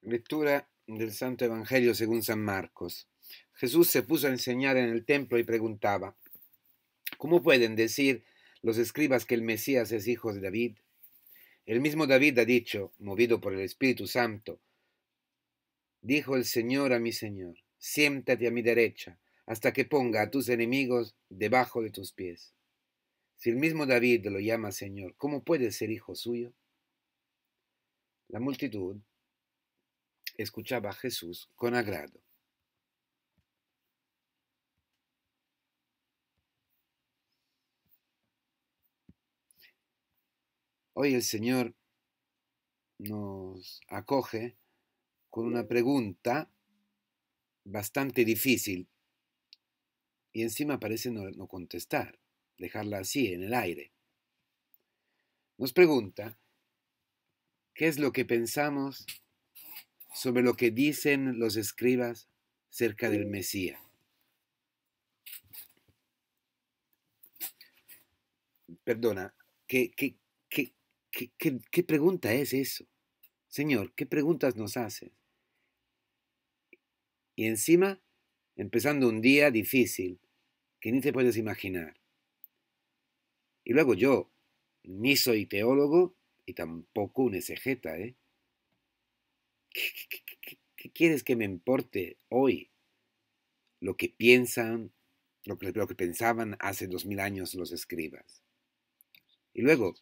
Lectura del Santo Evangelio según San Marcos. Jesús se puso a enseñar en el templo y preguntaba: ¿Cómo pueden decir los escribas que el Mesías es hijo de David? El mismo David ha dicho, movido por el Espíritu Santo: dijo el Señor a mi Señor, siéntate a mi derecha, hasta que ponga a tus enemigos debajo de tus pies. Si el mismo David lo llama Señor, ¿cómo puede ser hijo suyo? La multitud escuchaba a Jesús con agrado. Hoy el Señor nos acoge con una pregunta bastante difícil y encima parece no contestar, dejarla así en el aire. Nos pregunta: ¿qué es lo que pensamos sobre lo que dicen los escribas cerca del Mesías? Perdona, ¿qué pregunta es eso? Señor, ¿qué preguntas nos haces? Y encima, empezando un día difícil, que ni te puedes imaginar. Y luego yo, ni soy teólogo y tampoco un exegeta, ¿eh? ¿Qué quieres que me importe hoy lo que piensan, lo que pensaban hace 2000 años los escribas? Y luego,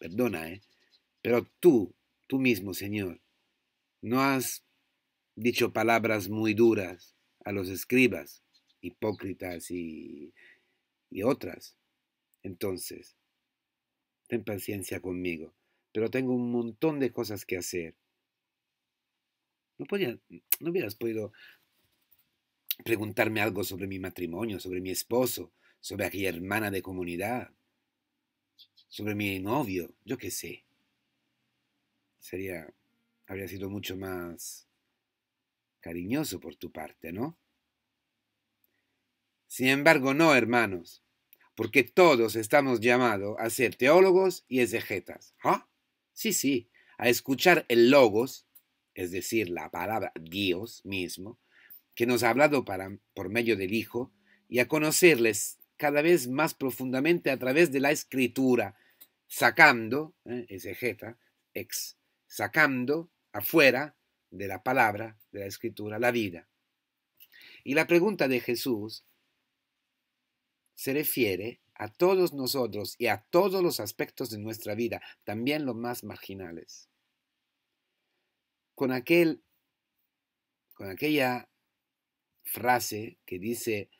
perdona, pero tú mismo, Señor, no has dicho palabras muy duras a los escribas, hipócritas y otras. Entonces, ten paciencia conmigo, pero tengo un montón de cosas que hacer. No hubieras podido preguntarme algo sobre mi matrimonio, sobre mi esposo, sobre aquella hermana de comunidad, sobre mi novio, yo qué sé. Habría sido mucho más cariñoso por tu parte, ¿no? Sin embargo, no, hermanos, porque todos estamos llamados a ser teólogos y exegetas. ¿Ah? Sí, a escuchar el logos, es decir, la palabra Dios mismo, que nos ha hablado por medio del Hijo, y a conocerles cada vez más profundamente a través de la Escritura, sacando, exegeta, sacando afuera de la palabra, de la Escritura, la vida. Y la pregunta de Jesús se refiere a todos nosotros y a todos los aspectos de nuestra vida, también los más marginales. Con aquella frase que dice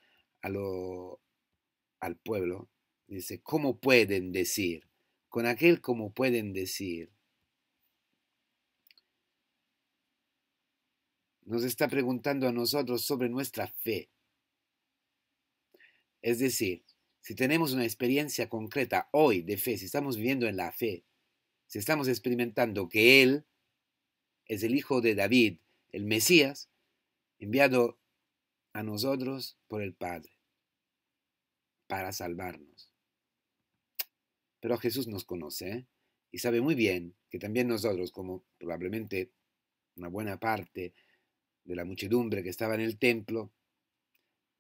al pueblo, dice, ¿cómo pueden decir? Con aquel cómo pueden decir, nos está preguntando a nosotros sobre nuestra fe. Es decir, si tenemos una experiencia concreta hoy de fe, si estamos viviendo en la fe, si estamos experimentando que Él es el Hijo de David, el Mesías, enviado a nosotros por el Padre para salvarnos. Pero Jesús nos conoce, y sabe muy bien que también nosotros, como probablemente una buena parte de la muchedumbre que estaba en el templo,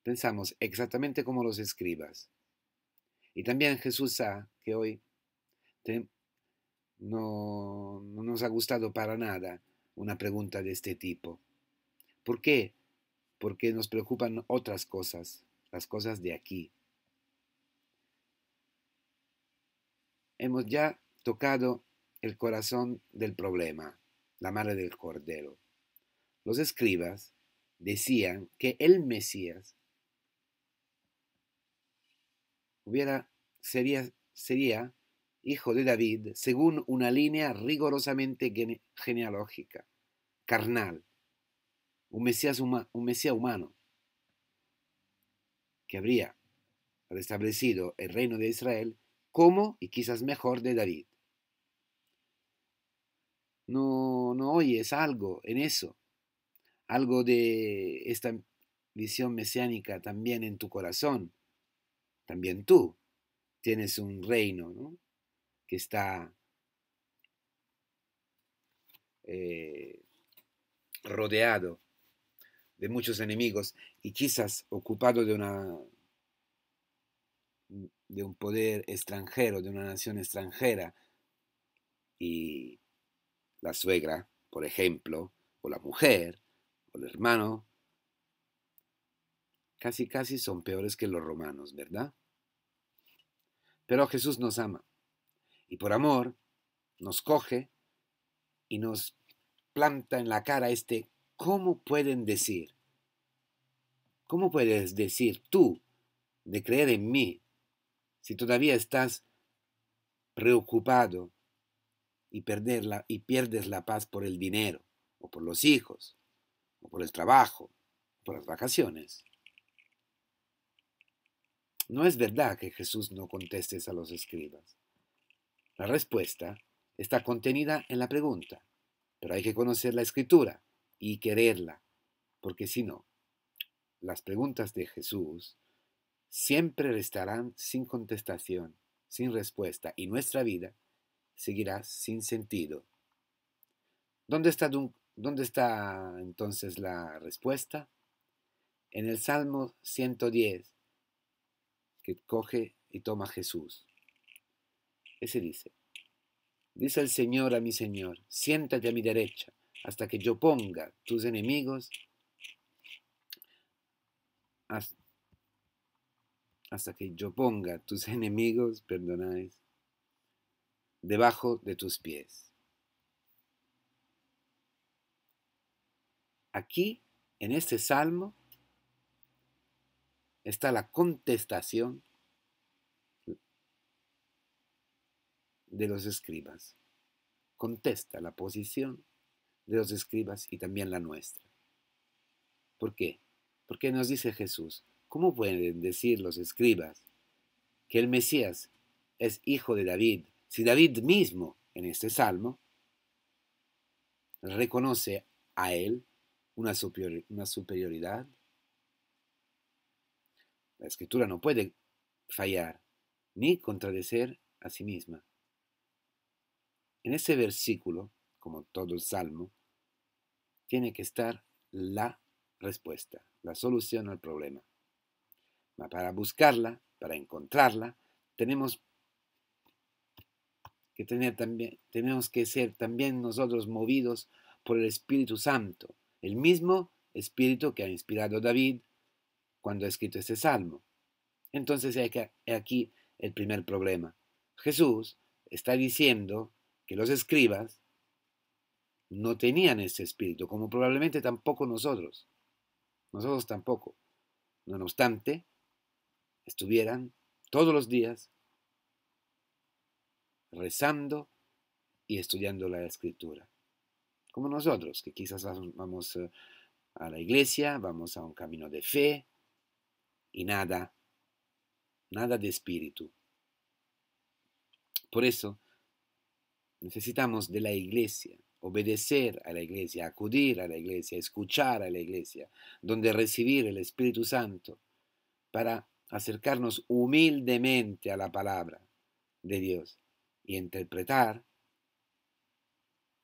pensamos exactamente como los escribas. Y también Jesús sabe que hoy no nos ha gustado para nada una pregunta de este tipo. ¿Por qué? Porque nos preocupan otras cosas, las cosas de aquí. Hemos ya tocado el corazón del problema, la madre del cordero. Los escribas decían que el Mesías sería hijo de David según una línea rigorosamente genealógica, carnal, un Mesías humano, que habría restablecido el reino de Israel como y quizás mejor de David. No oyes algo en eso, algo de esta visión mesiánica también en tu corazón. También tú tienes un reino, ¿no?, que está rodeado de muchos enemigos y quizás ocupado de un poder extranjero, de una nación extranjera, y la suegra, por ejemplo, o la mujer, o el hermano, casi son peores que los romanos, ¿verdad? Pero Jesús nos ama y por amor nos coge y nos planta en la cara ¿cómo pueden decir? ¿Cómo puedes decir tú de creer en mí si todavía estás preocupado y pierdes la paz por el dinero, o por los hijos, o por el trabajo, por las vacaciones? No es verdad que Jesús no conteste a los escribas. La respuesta está contenida en la pregunta, pero hay que conocer la escritura y quererla, porque si no, las preguntas de Jesús siempre restarán sin contestación, sin respuesta, y nuestra vida seguirá sin sentido. ¿Dónde está entonces la respuesta? En el Salmo 110, que coge y toma Jesús. Ese dice el Señor a mi Señor, siéntate a mi derecha hasta que yo ponga tus enemigos, hasta que yo ponga tus enemigos, perdonáis, debajo de tus pies. Aquí, en este salmo, está la contestación de los escribas. Contesta la posición de los escribas y también la nuestra. ¿Por qué? Porque nos dice Jesús, ¿cómo pueden decir los escribas que el Mesías es hijo de David si David mismo, en este salmo, reconoce a él una superioridad? La escritura no puede fallar ni contradecir a sí misma. En ese versículo, como todo el salmo, tiene que estar la respuesta, la solución al problema. Para buscarla, para encontrarla, tenemos que ser también nosotros movidos por el Espíritu Santo, el mismo Espíritu que ha inspirado a David cuando ha escrito este salmo. Entonces hay aquí el primer problema. Jesús está diciendo que los escribas no tenían ese espíritu, como probablemente tampoco nosotros. Nosotros tampoco. No obstante, estuvieran todos los días rezando y estudiando la escritura. Como nosotros, que quizás vamos a la iglesia, vamos a un camino de fe y nada de espíritu. Por eso necesitamos de la iglesia, obedecer a la iglesia, acudir a la iglesia, escuchar a la iglesia, donde recibir el Espíritu Santo para acercarnos humildemente a la palabra de Dios y interpretar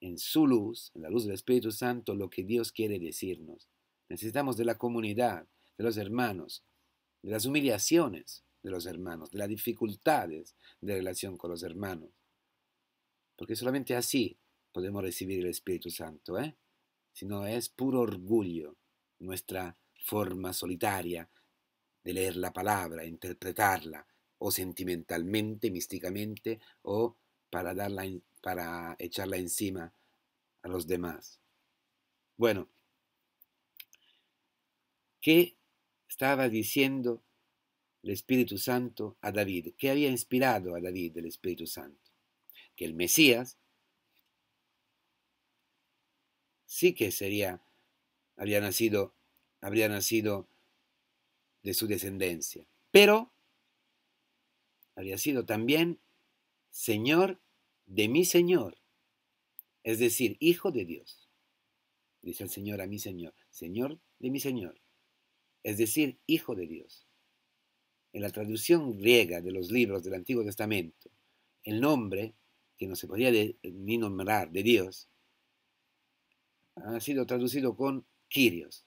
en su luz, en la luz del Espíritu Santo, lo que Dios quiere decirnos. Necesitamos de la comunidad, de los hermanos, de las humillaciones de los hermanos, de las dificultades de relación con los hermanos. Porque solamente así podemos recibir el Espíritu Santo, Si no es puro orgullo nuestra forma solitaria de leer la palabra, interpretarla, o sentimentalmente, místicamente, o para echarla encima a los demás. Bueno, ¿qué estaba diciendo el Espíritu Santo a David? ¿Qué había inspirado a David el Espíritu Santo? Que el Mesías sí que habría nacido de su descendencia, pero había sido también Señor de mi Señor, es decir, Hijo de Dios. Dice el Señor a mi Señor, Señor de mi Señor, es decir, Hijo de Dios. En la traducción griega de los libros del Antiguo Testamento, el nombre, que no se podía ni nombrar, de Dios, ha sido traducido con Kyrios.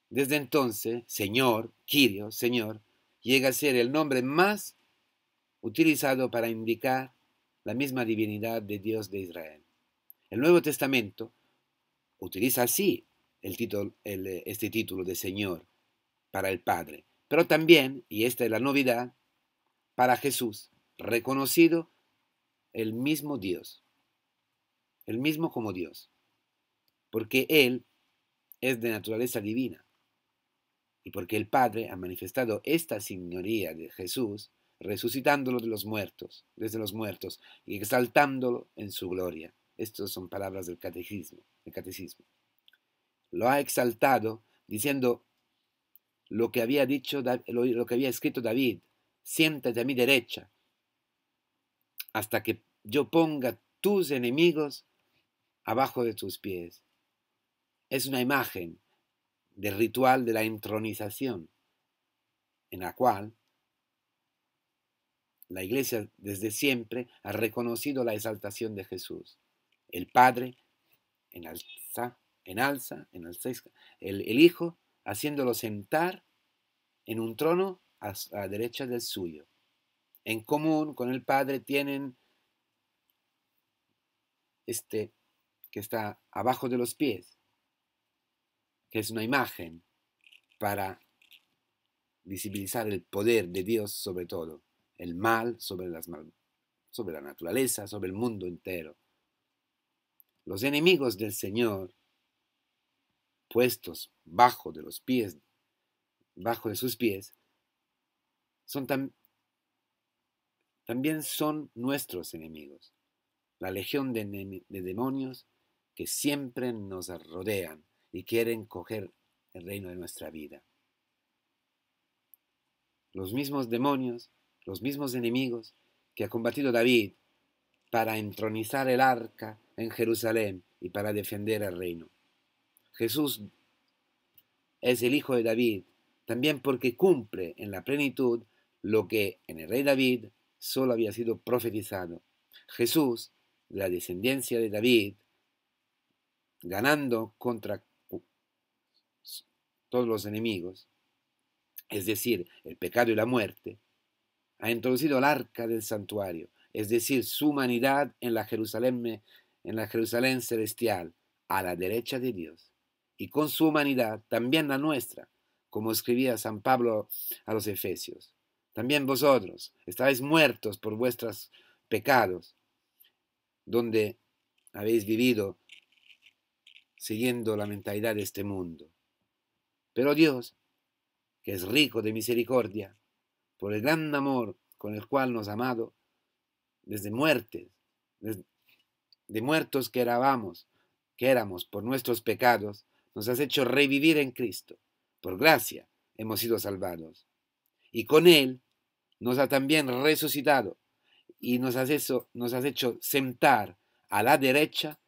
Desde entonces, Señor, Kyrios, Señor, llega a ser el nombre más utilizado para indicar la misma divinidad de Dios de Israel. El Nuevo Testamento utiliza así este título de Señor para el Padre, pero también, y esta es la novedad, para Jesús, reconocido el mismo Dios, el mismo como Dios, porque Él es de naturaleza divina y porque el Padre ha manifestado esta señoría de Jesús resucitándolo desde los muertos y exaltándolo en su gloria. Estas son palabras del catecismo. Lo ha exaltado diciendo lo que había dicho, lo que había escrito David: siéntate a mi derecha hasta que yo ponga tus enemigos abajo de tus pies. Es una imagen del ritual de la entronización, en la cual la Iglesia desde siempre ha reconocido la exaltación de Jesús. El Padre enalza el Hijo, haciéndolo sentar en un trono a la derecha del suyo. En común con el Padre tienen este que está abajo de los pies, que es una imagen para visibilizar el poder de Dios sobre todo, el mal sobre la naturaleza, sobre el mundo entero. Los enemigos del Señor, puestos bajo de sus pies, también son nuestros enemigos, la legión de demonios que siempre nos rodean y quieren coger el reino de nuestra vida. Los mismos demonios, los mismos enemigos que ha combatido David para entronizar el arca en Jerusalén y para defender el reino. Jesús es el hijo de David, también porque cumple en la plenitud lo que en el rey David solo había sido profetizado. Jesús, de la descendencia de David, ganando contra todos los enemigos, es decir, el pecado y la muerte, ha introducido el arca del santuario, es decir, su humanidad en la Jerusalén celestial, a la derecha de Dios, y con su humanidad también la nuestra, como escribía San Pablo a los Efesios. También vosotros estáis muertos por vuestros pecados, donde habéis vivido siguiendo la mentalidad de este mundo. Pero Dios, que es rico de misericordia, por el gran amor con el cual nos ha amado, desde de muertos que éramos por nuestros pecados, nos has hecho revivir en Cristo. Por gracia hemos sido salvados. Y con Él nos ha también resucitado y nos has hecho sentar a la derecha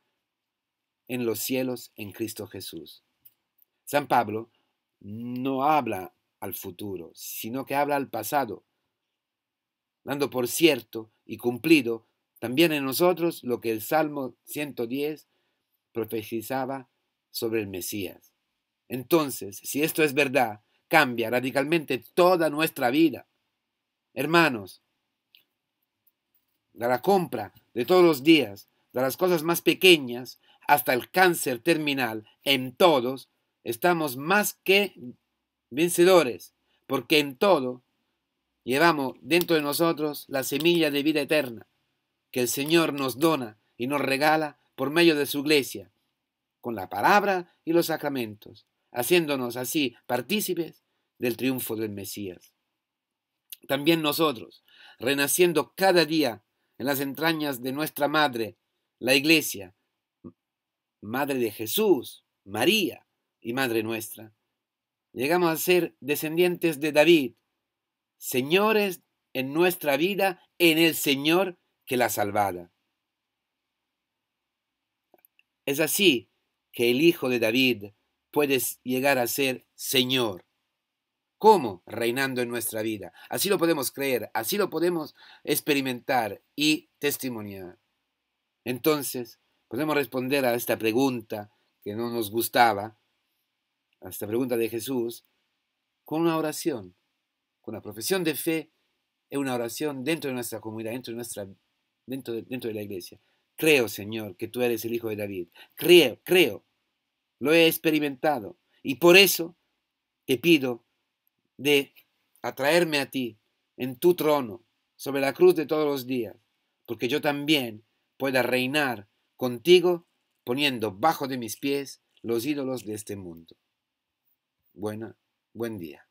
en los cielos en Cristo Jesús. San Pablo no habla al futuro, sino que habla al pasado, dando por cierto y cumplido también en nosotros lo que el Salmo 110 profetizaba sobre el Mesías. Entonces, si esto es verdad, cambia radicalmente toda nuestra vida. Hermanos, de la compra de todos los días, de las cosas más pequeñas hasta el cáncer terminal, en todos estamos más que vencedores, porque en todo llevamos dentro de nosotros la semilla de vida eterna que el Señor nos dona y nos regala por medio de su iglesia, con la palabra y los sacramentos, haciéndonos así partícipes del triunfo del Mesías. También nosotros, renaciendo cada día en las entrañas de nuestra madre, la iglesia, madre de Jesús, María y madre nuestra, llegamos a ser descendientes de David, señores en nuestra vida en el Señor que la ha salvado. Es así que el hijo de David puede llegar a ser Señor. ¿Cómo? Reinando en nuestra vida. Así lo podemos creer, así lo podemos experimentar y testimoniar. Entonces, podemos responder a esta pregunta que no nos gustaba, a esta pregunta de Jesús, con una oración, con una profesión de fe y una oración dentro de nuestra comunidad, dentro de la iglesia. Creo, Señor, que tú eres el Hijo de David. Creo, lo he experimentado. Y por eso te pido de atraerme a ti en tu trono, sobre la cruz de todos los días, porque yo también pueda reinar contigo, poniendo bajo de mis pies los ídolos de este mundo. Buen día.